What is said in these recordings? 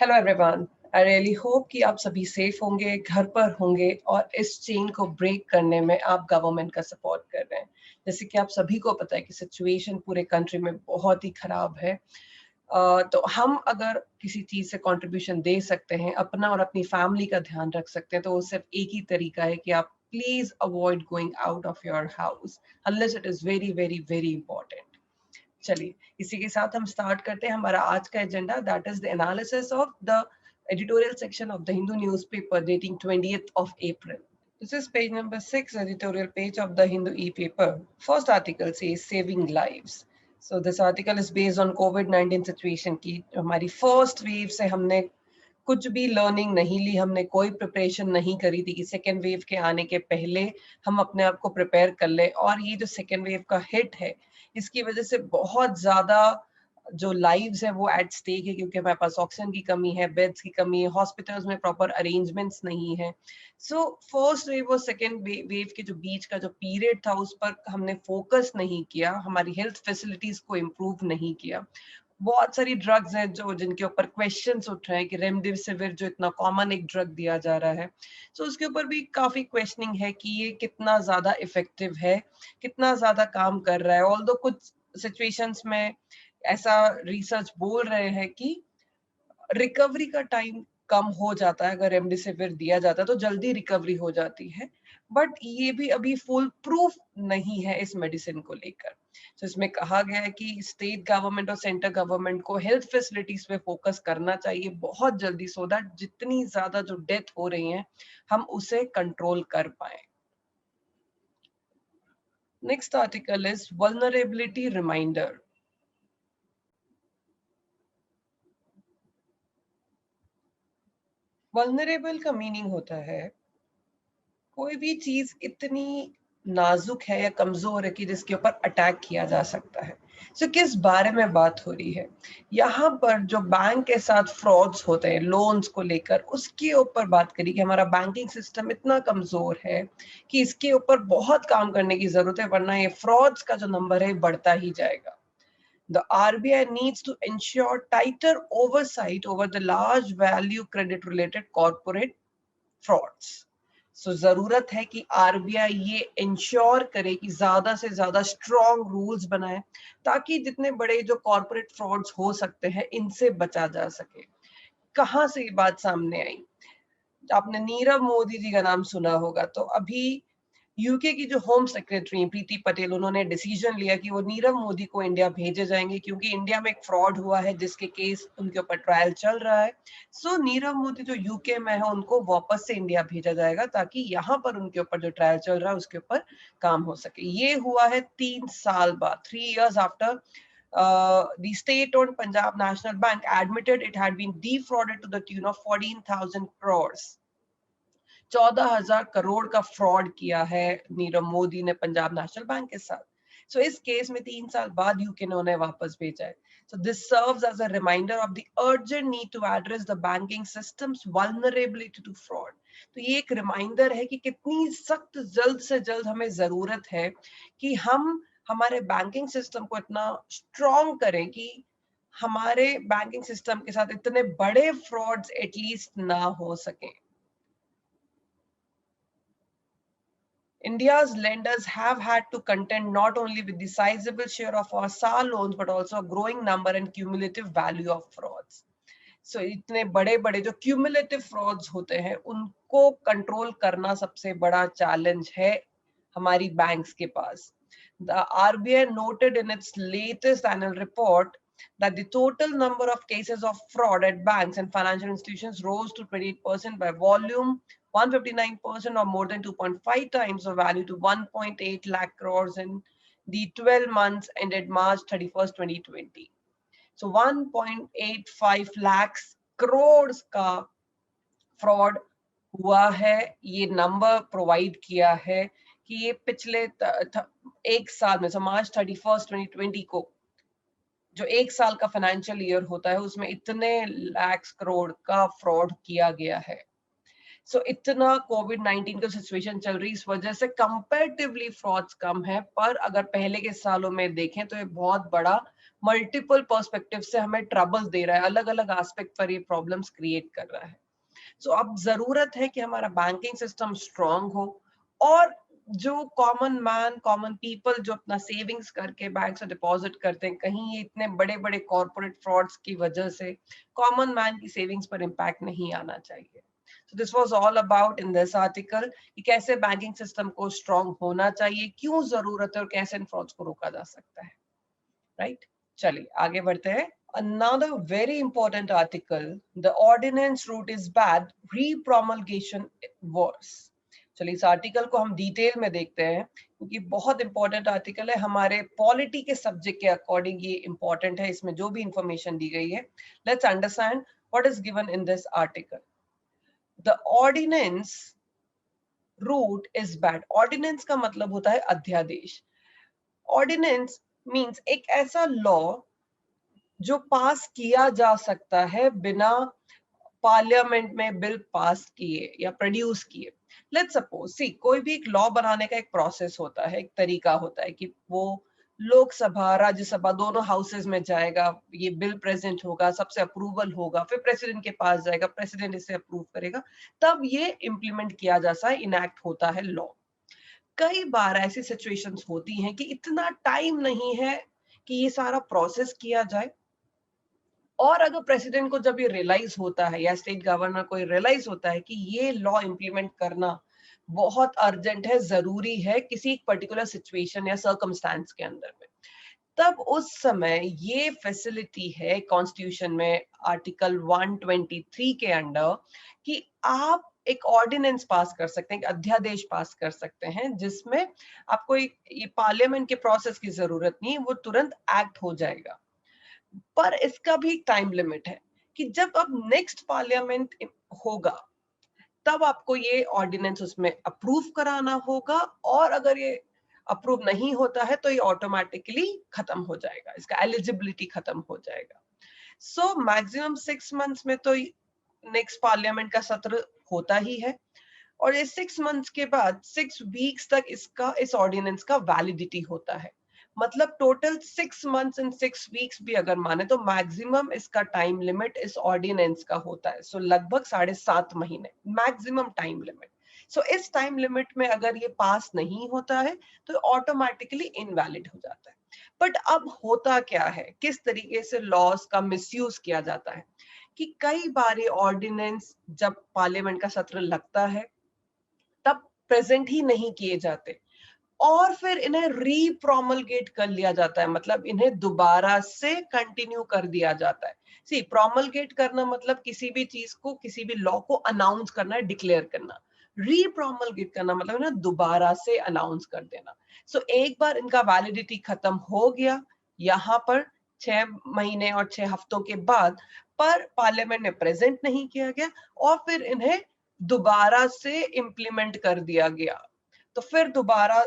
Hello everyone, I really hope कि आप सभी सेफ होंगे, घर पर होंगे और इस चेन को ब्रेक करने में आप गवर्नमेंट का सपोर्ट कर रहे हैं। जैसे कि आप सभी को पता है कि सिचुएशन पूरे कंट्री में बहुत ही खराब है। तो हम अगर किसी चीज से कंट्रीब्यूशन दे सकते हैं, अपना और अपनी फैमिली का ध्यान रख सकते हैं, तो वो सिर्फ एक ही तरीका है कि आप please avoid going out of your house unless it is very very very important. चलिए, इसी के साथ हम स्टार्ट करते हैं हमारा आज का agenda, that is the analysis of the editorial section of the Hindu newspaper dating 20th of April. This is page number 6, editorial page of the Hindu e-paper. First article says saving lives. So this article is based on COVID-19 situation की हमारी first wave से हमने कुछ भी learning नहीं ली, हमने कोई preparation नहीं करी थी कि सेकेंड वेव के आने के पहले हम अपने आप को प्रिपेयर कर ले। और ये जो सेकेंड वेव का हिट है, इसकी वजह से बहुत ज्यादा जो लाइव्स है वो एट स्टेक है, क्योंकि हमारे पास ऑक्सीजन की कमी है, बेड्स की कमी है, हॉस्पिटल्स में प्रॉपर अरेंजमेंट्स नहीं है। सो फर्स्ट वेव और सेकेंड वेव के जो बीच का जो पीरियड था उस पर हमने फोकस नहीं किया, हमारी हेल्थ फैसिलिटीज को इम्प्रूव नहीं किया। बहुत सारी ड्रग्स हैं जो जिनके ऊपर क्वेश्चंस उठ रहे हैं कि रेमडेसिविर जो इतना कॉमन एक ड्रग दिया जा रहा है, सो उसके ऊपर भी काफी क्वेश्चनिंग है कि ये कितना ज्यादा इफेक्टिव है, कितना ज्यादा काम कर रहा है। ऑल्दो कुछ सिचुएशंस में ऐसा रिसर्च बोल रहे हैं कि रिकवरी का टाइम कम हो जाता है, अगर रेमडेसिविर दिया जाता है तो जल्दी रिकवरी हो जाती है, बट ये भी अभी फुल प्रूफ नहीं है इस मेडिसिन को लेकर। तो इसमें कहा गया है कि स्टेट गवर्नमेंट और सेंटर गवर्नमेंट को हेल्थ फैसिलिटीज पे फोकस करना चाहिए बहुत जल्दी, सो दैट जितनी ज्यादा जो डेथ हो रही है हम उसे कंट्रोल कर पाए। Next article is vulnerability reminder. Vulnerable का मीनिंग होता है कोई भी चीज इतनी नाजुक है या कमजोर है कि जिसके ऊपर अटैक किया जा सकता है। सो किस बारे में बात हो रही है यहाँ पर? जो बैंक के साथ फ्रॉड्स होते हैं लोन्स को लेकर, उसके ऊपर बात करी कि हमारा बैंकिंग सिस्टम इतना कमजोर है कि इसके ऊपर बहुत काम करने की जरूरत है, वरना ये फ्रॉड्स का जो नंबर है बढ़ता ही जाएगा। The RBI needs to ensure tighter oversight over the large value credit related corporate frauds. सो जरूरत है कि आरबीआई ये इंश्योर करे कि ज्यादा से ज्यादा स्ट्रॉन्ग रूल्स बनाए ताकि जितने बड़े जो कॉर्पोरेट फ्रॉड्स हो सकते हैं इनसे बचा जा सके। कहाँ से ये बात सामने आई? आपने नीरव मोदी जी का नाम सुना होगा। तो अभी यूके की जो होम सेक्रेटरी प्रीति पटेल, उन्होंने डिसीजन लिया कि वो नीरव मोदी को इंडिया भेजे जाएंगे, क्योंकि इंडिया में एक फ्रॉड हुआ है जिसके केस उनके ऊपर ट्रायल चल रहा है। सो नीरव मोदी जो यूके में है उनको वापस से इंडिया भेजा जाएगा ताकि यहाँ पर उनके ऊपर जो ट्रायल चल रहा है उसके ऊपर काम हो सके। ये हुआ है 3 साल बाद, 3 years after the state-owned Punjab National Bank admitted it had been defrauded to the tune of 14,000 crores। 14,000 crore का फ्रॉड किया है नीरव मोदी ने पंजाब नेशनल बैंक के साथ। सो इस केस में 3 साल बाद यूके ने उन्हें वापस भेजा है। So this serves as a reminder of the urgent need to address the banking systems vulnerability to fraud. तो ये एक रिमाइंडर है कि कितनी सख्त जल्द से जल्द हमें जरूरत है कि हम हमारे बैंकिंग सिस्टम को इतना स्ट्रॉन्ग करें कि हमारे बैंकिंग सिस्टम के साथ इतने बड़े फ्रॉड्स एटलीस्ट ना हो सके। India's lenders have had to contend not only with the sizable share of our SAR loans, but also a growing number and cumulative value of frauds. So इतने बड़े बड़े जो cumulative frauds होते हैं उनको कंट्रोल करना सबसे बड़ा चैलेंज है हमारी बैंक्स के पास। The RBI noted in its latest annual report that the total number of cases of fraud at banks and financial institutions rose to 28% by volume, 159% or more than 2.5 times the value to 1.8 lakh crores in the 12 months ended March 31st, 2020. So 1.85 lakhs crores का fraud हुआ है। ये number provide किया है कि ये पिछले एक साल में, मार्च 31st 2020 को जो एक साल का फाइनेंशियल ईयर होता है उसमें इतने लाख करोड़ का फ्रॉड किया गया है। सो इतना कोविड-19 का सिचुएशन चल रही, इस वजह से कंपैरेटिवली फ्रॉड्स कम है, पर अगर पहले के सालों में देखें तो ये बहुत बड़ा मल्टीपल पर्सपेक्टिव से हमें ट्रबल दे रहा है, अलग अलग एस्पेक्ट पर ये प्रॉब्लम्स क्रिएट कर रहा है। सो अब जरूरत है कि हमारा बैंकिंग सिस्टम स्ट्रांग हो, और जो कॉमन मैन, कॉमन पीपल जो अपना सेविंग्स करके बैंक से डिपॉजिट करते हैं, कहीं ये इतने बड़े बड़े कॉर्पोरेट फ्रॉड्स की वजह से कॉमन मैन की सेविंग्स पर इम्पैक्ट नहीं आना चाहिए। So this was all about in this article कि कैसे बैंकिंग सिस्टम को स्ट्रांग होना चाहिए, क्यों जरूरत है और कैसे इन फ्रॉड्स को रोका जा सकता है, राइट? चलिए आगे बढ़ते हैं। Another very important article, the ordinance route is bad, repromulgation worse. चलिए इस आर्टिकल को हम डिटेल में देखते हैं, क्योंकि बहुत इंपॉर्टेंट आर्टिकल है, हमारे पॉलिटी के सब्जेक्ट के अकॉर्डिंग ये इंपॉर्टेंट है, इसमें जो भी इंफॉर्मेशन दी गई है। Let's understand what is given in this article. The ordinance route is bad. Ordinance का मतलब होता है अध्यादेश। ऑर्डिनेंस मीन्स एक ऐसा लॉ जो पास किया जा सकता है बिना पार्लियामेंट में बिल पास किए या प्रोड्यूस किए। लेट्स सपोज, सी कोई भी एक लॉ बनाने का एक प्रोसेस होता है, एक तरीका होता है कि वो लोकसभा राज्यसभा दोनों हाउसेज में जाएगा, ये बिल प्रेजेंट होगा, सबसे अप्रूवल होगा, फिर प्रेसिडेंट के पास जाएगा, प्रेसिडेंट इसे अप्रूव करेगा, तब ये इम्प्लीमेंट किया जाता है, इनैक्ट होता है लॉ। कई बार ऐसी सिचुएशंस होती हैं कि इतना टाइम नहीं है कि ये सारा प्रोसेस किया जाए, और अगर प्रेसिडेंट को जब ये रियलाइज होता है या स्टेट गवर्नर को रियलाइज होता है कि ये लॉ इंप्लीमेंट करना बहुत अर्जेंट है, जरूरी है किसी एक पर्टिकुलर सिचुएशन या सर्कमस्टांस के अंदर में, तब उस समय ये फैसिलिटी है कॉन्स्टिट्यूशन में आर्टिकल 123 के अंडर कि आप एक ऑर्डिनेंस पास कर सकते हैं, एक अध्यादेश पास कर सकते हैं, जिसमें आपको ये पार्लियामेंट के प्रोसेस की जरूरत नहीं, वो तुरंत एक्ट हो जाएगा। पर इसका भी टाइम लिमिट है कि जब अब नेक्स्ट पार्लियामेंट होगा, तब आपको ये ऑर्डिनेंस उसमें अप्रूव कराना होगा, और अगर ये अप्रूव नहीं होता है तो ये ऑटोमेटिकली खत्म हो जाएगा, इसका एलिजिबिलिटी खत्म हो जाएगा। सो मैक्सिमम 6 मंथ्स में तो नेक्स्ट पार्लियामेंट का सत्र होता ही है, और ये 6 मंथ्स के बाद 6 वीक्स तक इस ऑर्डिनेंस का वैलिडिटी होता है। मतलब टोटल 6 मंथ्स एंड 6 वीक्स भी अगर माने तो मैक्सिमम इसका टाइम लिमिट इस ऑर्डिनेंस का होता है। सो लगभग 7.5 महीने मैक्सिमम टाइम लिमिट। सो इस टाइम लिमिट में अगर ये पास नहीं होता है तो ऑटोमेटिकली इनवैलिड हो जाता है। बट अब होता क्या है, किस तरीके से लॉस का मिसयूज किया जाता है कि कई बार ये ऑर्डिनेंस जब पार्लियामेंट का सत्र लगता है तब प्रेजेंट ही नहीं किए जाते, और फिर इन्हें रीप्रोमलगेट कर लिया जाता है, मतलब इन्हें दोबारा से कंटिन्यू कर दिया जाता है। सी प्रोमलगेट करना मतलब किसी भी चीज को, किसी भी लॉ को अनाउंस करना, डिक्लेयर करना। रीप्रोमलगेट करना मतलब ना दोबारा से अनाउंस कर देना। सो एक बार इनका वैलिडिटी खत्म हो गया यहाँ पर 6 महीने और 6 हफ्तों के बाद, पर पार्लियामेंट में प्रेजेंट नहीं किया गया और फिर इन्हें दोबारा से इम्प्लीमेंट कर दिया गया, तो फिर दोबारा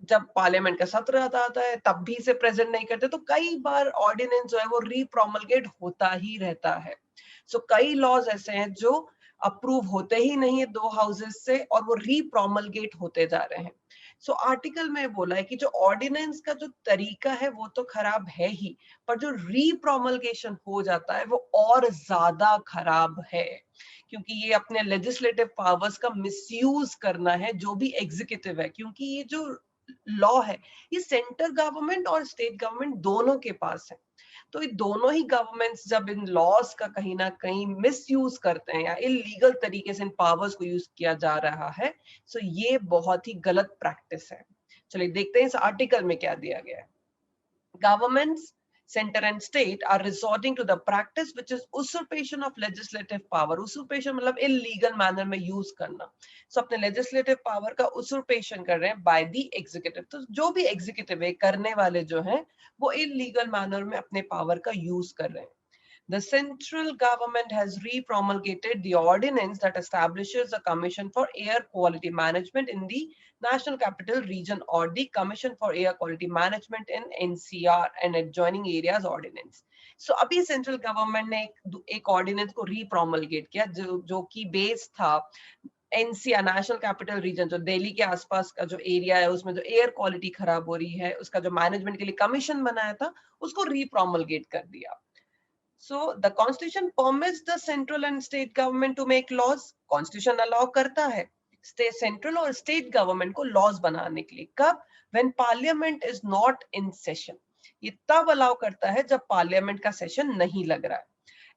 जब पार्लियामेंट का सत्र आता है तब भी इसे प्रेजेंट नहीं करते, तो कई बार ऑर्डिनेंस जो है वो रीप्रोमलगेट होता ही रहता है। सो कई लॉज ऐसे हैं जो अप्रूव होते ही नहीं है दो हाउसेस से, और वो रीप्रोमलगेट होते जा रहे हैं। सो आर्टिकल में बोला है कि जो ऑर्डिनेंस का जो तरीका है वो तो खराब है ही, पर जो रीप्रोमलगेशन हो जाता है वो और ज्यादा खराब है, क्योंकि ये अपने लेजिस्लेटिव पावर्स का मिसयूज करना है जो भी एग्जीक्यूटिव है, क्योंकि ये जो लॉ है ये सेंट्रल गवर्नमेंट और स्टेट गवर्नमेंट दोनों के पास है। तो ये दोनों ही गवर्नमेंट्स जब इन लॉज का कहीं ना कहीं मिसयूज करते हैं या इलीगल तरीके से इन पावर्स को यूज किया जा रहा है, सो ये बहुत ही गलत प्रैक्टिस है। चलिए देखते हैं इस आर्टिकल में क्या दिया गया है। Governments, center and state are resorting to the practice which is usurpation of legislative power. Usurpation मतलब illegal manner में use करना। So अपने legislative power का usurpation कर रहे हैं by the executive। तो जो भी executive है, करने वाले जो हैं, वो illegal manner में अपने power का use कर रहे हैं। The central government has re-promulgated the ordinance that establishes a Commission for Air Quality Management in the National Capital Region or the Commission for Air Quality Management in NCR and adjoining areas ordinance. So अभी central government ने एक ordinance को re-promulgate किया जो कि base था NCR national capital region, जो दिल्ली के आसपास का जो एरिया है, उसमें जो एयर क्वालिटी खराब हो रही है, उसका जो मैनेजमेंट के लिए कमीशन बनाया था, उसको रीप्रोमलगेट कर दिया. So the constitution permits the central and state government to make laws. Constitution allow करता है state central और state government को laws बनाने के लिए. कब? When parliament is not in session. ये तब allow करता है जब parliament का session नहीं लग रहा है.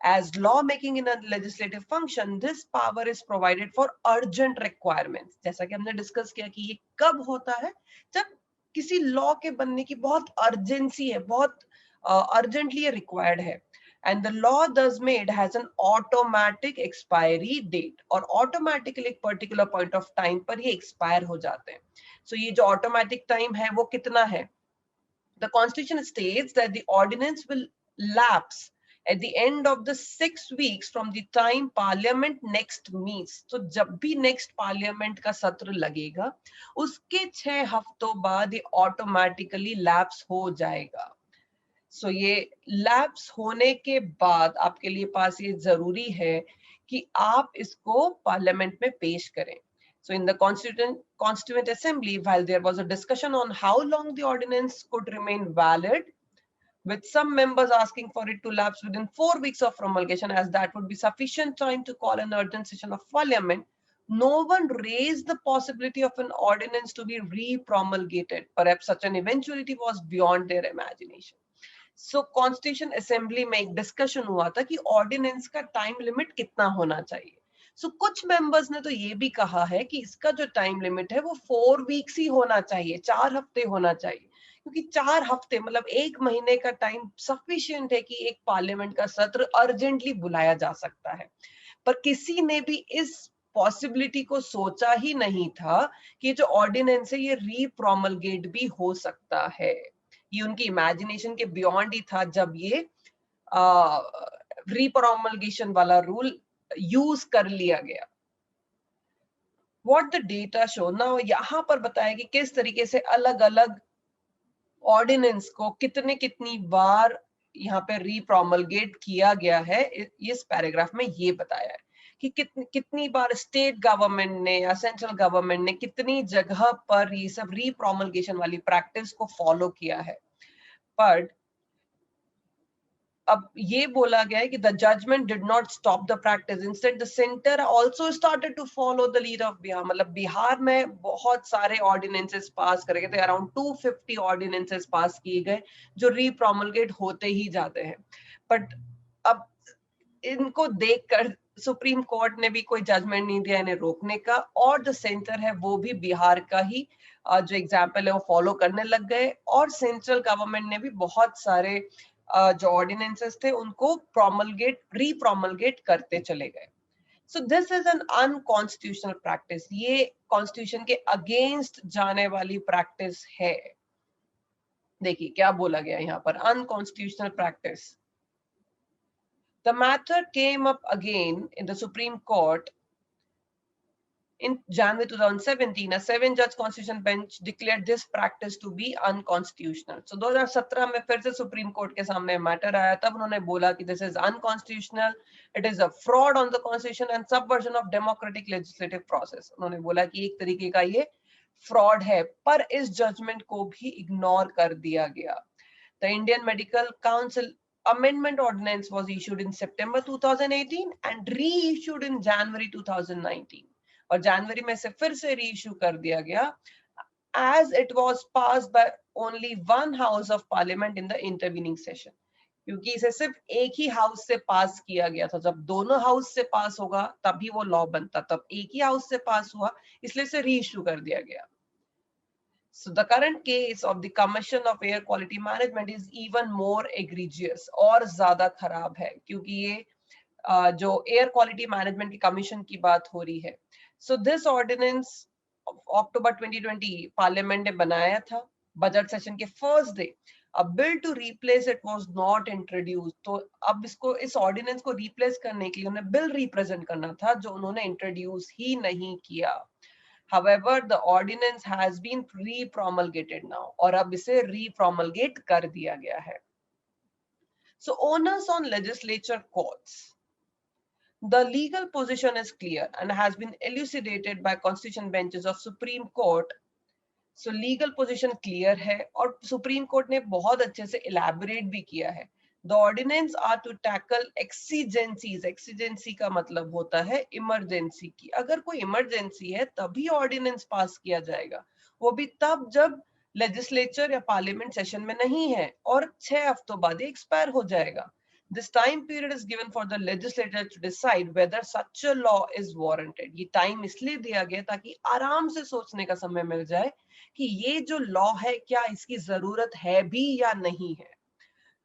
As law making in a legislative function, this power is provided for urgent requirements. जैसा कि हमने डिस्कस किया कि ये कब होता है, जब किसी लॉ के बनने की बहुत अर्जेंसी है, बहुत अर्जेंटली ये रिक्वायर्ड है. And the law thus made has an automatic expiry date, और automatically एक particular point of time पर ये expire हो जाते हैं. So ये जो automatic time है वो कितना है? The constitution states that the ordinance will lapse at the end of the 6 weeks from the time parliament next meets. So जब भी next parliament का सत्र लगेगा, उसके 6 हफ्तों बाद ये automatically lapse हो जाएगा. So ये lapse होने के बाद आपके लिए पास ये जरूरी है कि आप इसको पार्लियामेंट में पेश करें. So in the Constituent Assembly, while there was a discussion on how long the ordinance could remain valid, with some members asking for it to lapse within 4 weeks of promulgation, as that would be sufficient time to call an urgent session of parliament, no one raised the possibility of an ordinance to be re-promulgated. Perhaps such an eventuality was beyond their imagination. So Constitution Assembly में एक discussion हुआ था कि ordinance का time limit कितना होना चाहिए. So कुछ members ने तो ये भी कहा है कि इसका जो time limit है वो 4 weeks ही होना चाहिए, 4 हफ्ते होना चाहिए, क्योंकि 4 हफ्ते मतलब 1 महीने का टाइम सफिशिएंट है कि एक पार्लियामेंट का सत्र अर्जेंटली बुलाया जा सकता है. पर किसी ने भी इस पॉसिबिलिटी को सोचा ही नहीं था कि जो ऑर्डिनेंस है ये रीप्रोमलगेट भी हो सकता है. ये उनकी इमेजिनेशन के बियॉन्ड ही था जब ये रीप्रोमलगेशन वाला रूल यूज कर लिया गया. What the data show now, यहाँ पर बताया कि किस तरीके से अलग अलग ऑर्डिनेंस को कितनी बार यहाँ पे रीप्रोमलगेट किया गया है. इस पैराग्राफ में ये बताया है कि कितनी बार स्टेट गवर्नमेंट ने या सेंट्रल गवर्नमेंट ने कितनी जगह पर ये सब रीप्रोमलगेशन वाली प्रैक्टिस को फॉलो किया है. बट अब ये बोला गया है कि the judgment did not stop the practice. Instead, the center also started to follow the lead of Bihar. मतलब बिहार में बहुत सारे ऑर्डिनेंसेस पास करे गए थे, अराउंड 250 ऑर्डिनेंसेस पास किए गए जो रीप्रोमलगेट होते ही जाते हैं. बट अब इनको देखकर सुप्रीम कोर्ट ने भी कोई जजमेंट नहीं दिया इन्हें रोकने का, और जो सेंटर है वो भी बिहार का ही जो एग्जाम्पल है वो फॉलो करने लग गए, और सेंट्रल गवर्नमेंट ने भी बहुत सारे जो ऑर्डिनेंसेस थे उनको रीप्रोमलगेट करते चले गए. So this is an unconstitutional practice. ये कॉन्स्टिट्यूशन के अगेंस्ट जाने वाली प्रैक्टिस है. देखिए क्या बोला गया यहाँ पर, unconstitutional practice. The matter came up again in the Supreme Court in January 2017. A 7-judge constitutional bench declared this practice to be unconstitutional. So 2017 में फिर से सुप्रीम कोर्ट के सामने मैटर आया, तब उन्होंने बोला कि this is unconstitutional, it is a fraud on the constitution and subversion of democratic legislative process. उन्होंने बोला कि एक तरीके का ये फ्रॉड है, पर इस जजमेंट को भी इग्नोर कर दिया गया. The Indian Medical Council amendment ordinance was issued in September 2018 and reissued in January 2019. और जनवरी में से फिर से रीइश्यू कर दिया गया, as it was passed by only one house of parliament in the intervening session. क्योंकि इसे सिर्फ एक ही हाउस से पास किया गया था. जब दोनों हाउस से पास होगा तभी वो लॉ बनता, तब एक ही हाउस से पास हुआ, इसलिए इसे रीइश्यू कर दिया गया. So the current case of the Commission of Air Quality Management is even more egregious, और ज्यादा खराब है, क्योंकि ये जो एयर क्वालिटी मैनेजमेंट की कमीशन की बात हो रही है. So this ordinance October 2020 parliament ने बनाया था बजट सेशन के first day. A bill to replace it was not introduced. तो अब इसको, इस ऑर्डिनेंस को रिप्लेस करने के लिए उन्हें बिल रिप्रेजेंट करना था, जो उन्होंने इंट्रोड्यूस ही नहीं किया. However, the ordinance has been re-promulgated now, और अब इसे re-promulgate कर दिया गया है. So onus on legislature courts. The legal position is clear and has been elucidated by constitution benches of Supreme Court. So legal position clear है और Supreme Court ने बहुत अच्छे से elaborate भी किया है. The ordinance are to tackle exigencies. Exigency का मतलब होता है emergency की. अगर कोई emergency है तभी ordinance pass किया जाएगा. वो भी तब जब legislature या parliament session में नहीं है और 6 हफ्तों बाद ही expire हो जाएगा. This time period is given for the legislature to decide whether such a law is warranted. ये time इसलिए दिया गया ताकि आराम से सोचने का समय मिल जाए कि ये जो लॉ है क्या इसकी जरूरत है भी या नहीं है.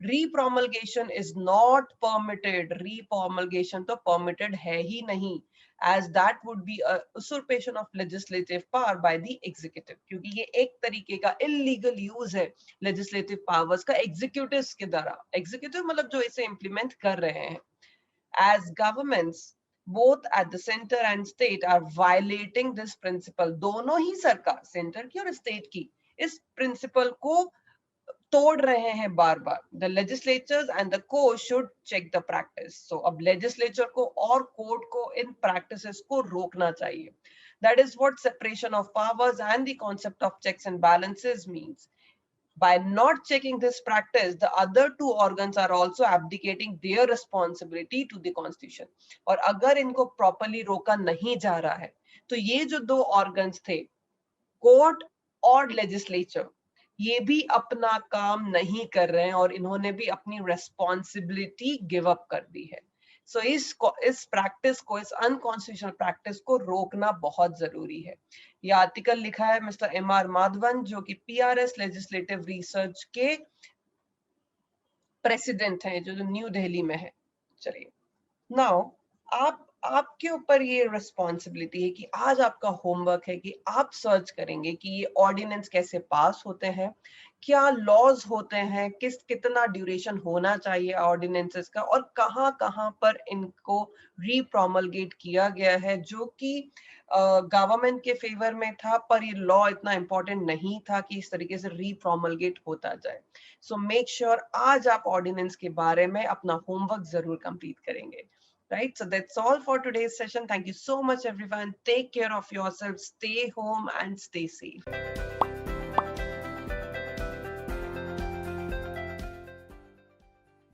Repromulgation is not permitted. Repromulgation तो permitted है ही नहीं, as that would be a usurpation of legislative power by the executive. क्योंकि ये एक तरीके का illegal use है legislative powers का executives के द्वारा. Executive मतलब जो इसे implement कर रहे हैं. As governments both at the center and state are violating this principle. दोनों ही सरकार, सेंटर की और स्टेट की, इस प्रिंसिपल को तोड़ रहे हैं बार बार. The legislatures and the courts should check the practice. So अब legislature को और court को इन practices को रोकना चाहिए. That is what separation of powers and the concept of checks and balances means. By not checking this practice, the other two organs are also abdicating their responsibility to the constitution. और अगर इनको properly रोका नहीं जा रहा है, तो ये जो दो organs थे, court और legislature, ये भी अपना काम नहीं कर रहे हैं और इन्होंने भी अपनी responsibility give up कर दी है. So इस practice को, इस unconstitutional practice को रोकना बहुत जरूरी है. यह आर्टिकल लिखा है मिस्टर M.R. माधवन, जो कि PRS लेजिस्लेटिव रिसर्च के प्रेसिडेंट हैं, जो न्यू दिल्ली में है. चलिए, नाउ आपके ऊपर ये रिस्पॉन्सिबिलिटी है कि आज आपका होमवर्क है कि आप सर्च करेंगे कि ये ऑर्डिनेंस कैसे पास होते हैं, क्या लॉज होते हैं, कितना ड्यूरेशन होना चाहिए ऑर्डिनेंसेस का, और कहाँ कहाँ पर इनको रीप्रोमलगेट किया गया है, जो कि गवर्नमेंट के फेवर में था, पर ये लॉ इतना इंपॉर्टेंट नहीं था कि इस तरीके से रीप्रोमलगेट होता जाए. सो मेक श्योर आज आप ऑर्डिनेंस के बारे में अपना होमवर्क जरूर कंप्लीट करेंगे. Right, so that's all for today's session. Thank you so much, everyone. Take care of yourselves, stay home and stay safe.